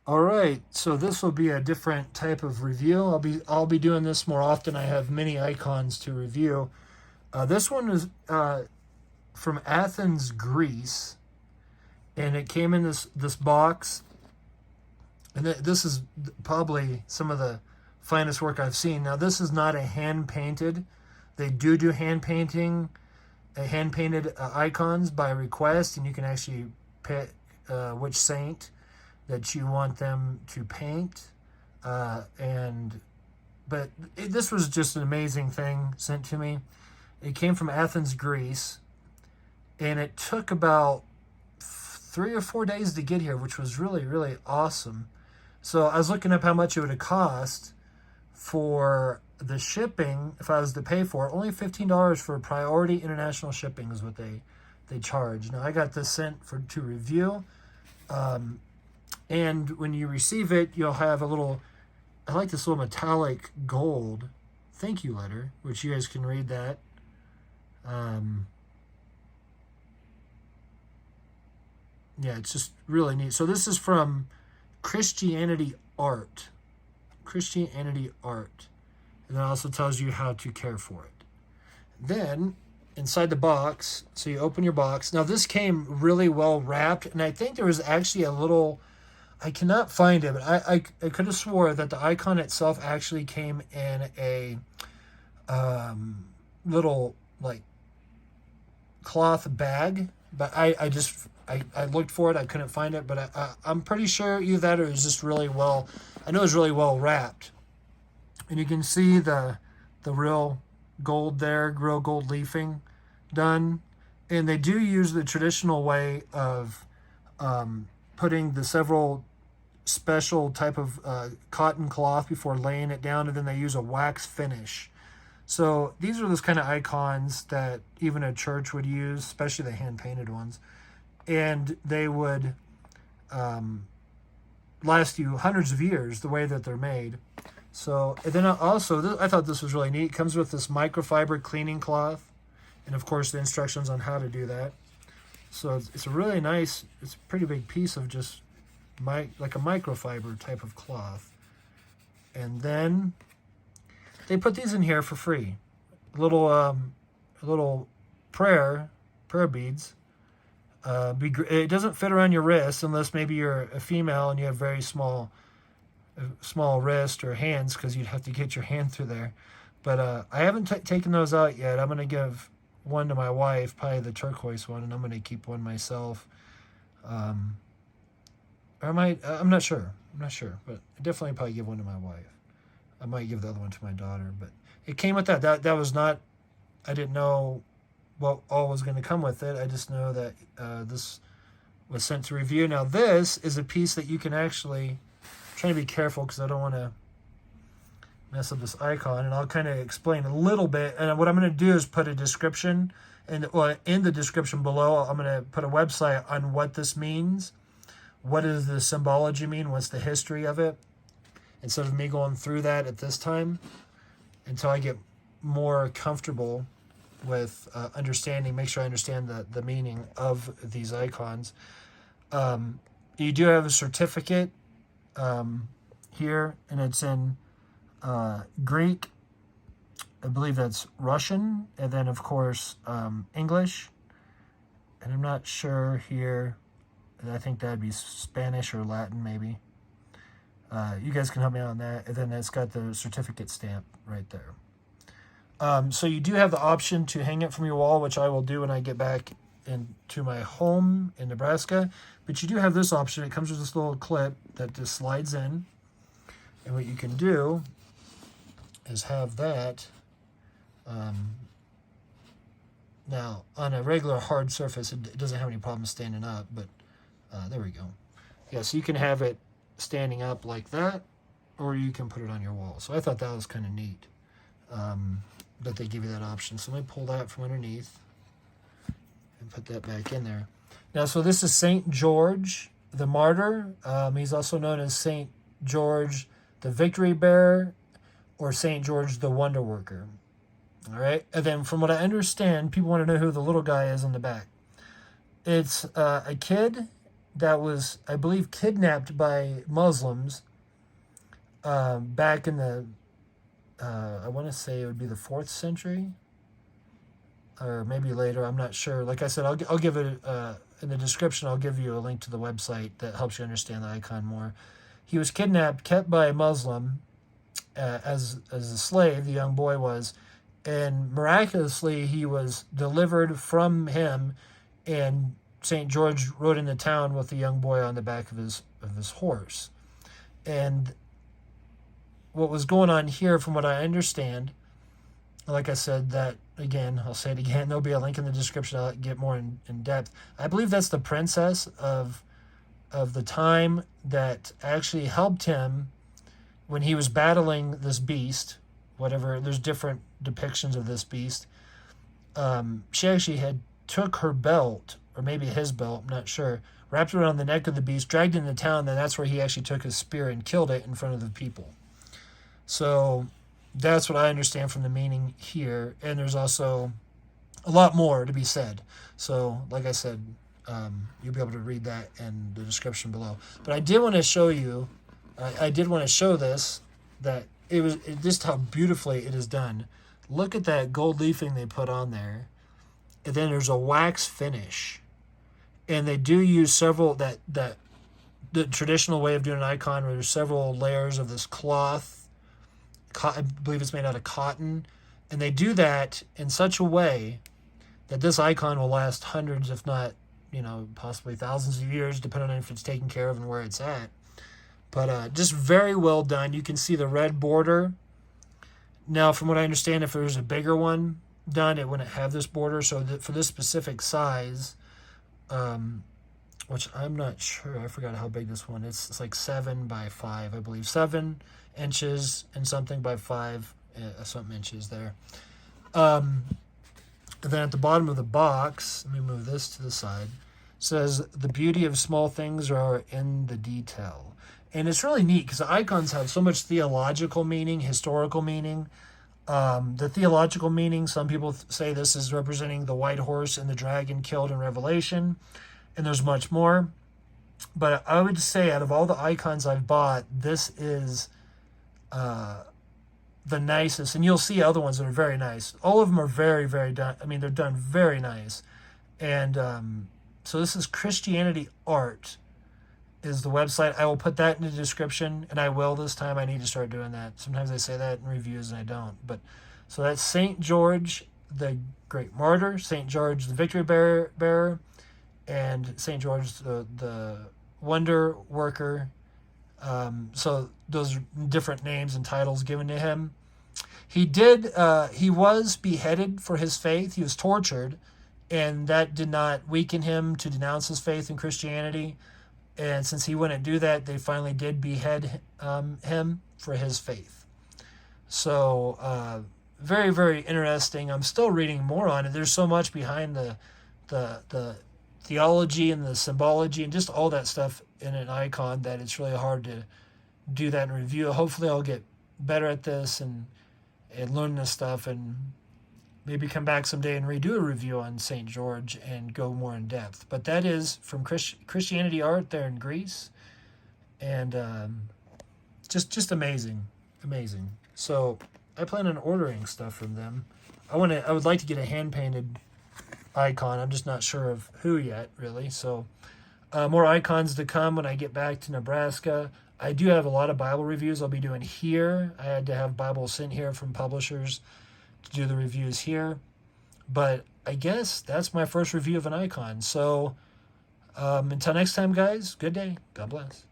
All right, so this will be a different type of review. I'll be doing this more often. I have many icons to review. This one is from Athens, Greece, and it came in this box. And this is probably some of the finest work I've seen. Now, this is not a hand painted. They do hand painting, hand painted icons by request, and you can actually pick which saint that you want them to paint. This was just an amazing thing sent to me. It came from Athens, Greece, and it took about 3 or 4 days to get here, which was really, really awesome. So I was looking up how much it would have cost for the shipping if I was to pay for it. Only $15 for priority international shipping is what they charge. Now I got this sent to review. And when you receive it, you'll have a little, I like this little metallic gold thank you letter, which you guys can read that. Yeah, it's just really neat. So this is from Christianity Art. Christianity Art. And it also tells you how to care for it. Then, inside the box, so you open your box. Now, this came really well wrapped, and I think there was actually a little, I cannot find it, but I could have swore that the icon itself actually came in a little, like, cloth bag. But I looked for it, I couldn't find it, but I'm pretty sure either that or it was just really well, I know it was really well wrapped. And you can see the real gold there, real gold leafing done. And they do use the traditional way of putting the several special type of cotton cloth before laying it down, and then they use a wax finish. So these are those kind of icons that even a church would use, especially the hand-painted ones. And they would last you hundreds of years the way that they're made. So, and then also, I thought this was really neat. It comes with this microfiber cleaning cloth, and of course the instructions on how to do that. So it's a really nice, it's a pretty big piece of just like a microfiber type of cloth. And then they put these in here for free. Little prayer beads. It doesn't fit around your wrist unless maybe you're a female and you have very small wrist or hands, because you'd have to get your hand through there. But I haven't taken those out yet. I'm going to give one to my wife, probably the turquoise one, and I'm going to keep one myself. Or I might, I'm not sure, but I definitely probably give one to my wife. I might give the other one to my daughter, but it came with that. That was not, I didn't know what all was going to come with it. I just know that this was sent to review. Now this is a piece that you can actually, trying to be careful because I don't want to mess up this icon, and I'll kind of explain a little bit. And what I'm going to do is put a description, and in the description below, I'm going to put a website on what this means. What does the symbology mean? What's the history of it? Instead of me going through that at this time, until I get more comfortable with understanding, make sure I understand the meaning of these icons. You do have a certificate here, and it's in Greek. I believe that's Russian, and then of course English, and I'm not sure here. I think that'd be Spanish or Latin, maybe. You guys can help me out on that. And then it's got the certificate stamp right there. So you do have the option to hang it from your wall, which I will do when I get back into my home in Nebraska. But you do have this option. It comes with this little clip that just slides in. And what you can do is have that. Now, on a regular hard surface, it doesn't have any problem standing up, but there we go. Yeah, so you can have it standing up like that, or you can put it on your wall. So I thought that was kind of neat that they give you that option. So let me pull that from underneath and put that back in there. Now, so this is St. George the Martyr. He's also known as St. George the Victory Bearer, or St. George the Wonder Worker. All right, and then from what I understand, people want to know who the little guy is in the back. It's a kid that was, I believe, kidnapped by Muslims back in the, I want to say it would be the 4th century, or maybe later. I'm not sure. Like I said, I'll give it in the description. I'll give you a link to the website that helps you understand the icon more. He was kidnapped, kept by a Muslim as a slave. The young boy was, and miraculously he was delivered from him, and St. George rode into town with the young boy on the back of his horse. And what was going on here, from what I understand, like I said, that again, I'll say it again, there'll be a link in the description. I'll get more in depth. I believe that's the princess of the time that actually helped him when he was battling this beast, whatever. There's different depictions of this beast. She actually had took her belt, or maybe his belt, I'm not sure, wrapped it around the neck of the beast, dragged it into town, and that's where he actually took his spear and killed it in front of the people. So that's what I understand from the meaning here. And there's also a lot more to be said. So, like I said, you'll be able to read that in the description below. But I did want to show you, I did want to show this, that just how beautifully it is done. Look at that gold leafing they put on there. And then there's a wax finish. And they do use several, the traditional way of doing an icon, where there's several layers of this cloth. I believe it's made out of cotton, and they do that in such a way that this icon will last hundreds, if not, possibly thousands of years, depending on if it's taken care of and where it's at. But just very well done. You can see the red border. Now, from what I understand, if there was a bigger one done, it wouldn't have this border. So for this specific size, which I'm not sure, I forgot how big this one is. It's like 7 by 5, I believe. 7 inches and something by 5 something inches there. And then at the bottom of the box, let me move this to the side, says, "The beauty of small things are in the detail." And it's really neat because the icons have so much theological meaning, historical meaning. The theological meaning, some people say this is representing the white horse and the dragon killed in Revelation. And there's much more. But I would say out of all the icons I've bought, this is the nicest. And you'll see other ones that are very nice. All of them are very, very done. I mean, they're done very nice. And so this is Christianity Art is the website. I will put that in the description, and I will this time. I need to start doing that. Sometimes I say that in reviews and I don't. But so that's St. George, the Great-Martyr, St. George, the Victory Bearer, and St. George, the Wonder Worker. So those are different names and titles given to him. He was beheaded for his faith. He was tortured, and that did not weaken him to denounce his faith in Christianity. And since he wouldn't do that, they finally did behead him for his faith. So very, very interesting. I'm still reading more on it. There's so much behind the theology and the symbology and just all that stuff in an icon that it's really hard to do that in review. Hopefully I'll get better at this and learn this stuff, and maybe come back someday and redo a review on St. George and go more in depth. But that is from Christianity Art there in Greece, and just amazing. So I plan on ordering stuff from them. I would like to get a hand painted icon. I'm just not sure of who yet, really. So more icons to come when I get back to Nebraska. I do have a lot of Bible reviews I'll be doing here. I had to have Bibles sent here from publishers to do the reviews here. But I guess that's my first review of an icon. So until next time, guys, good day. God bless.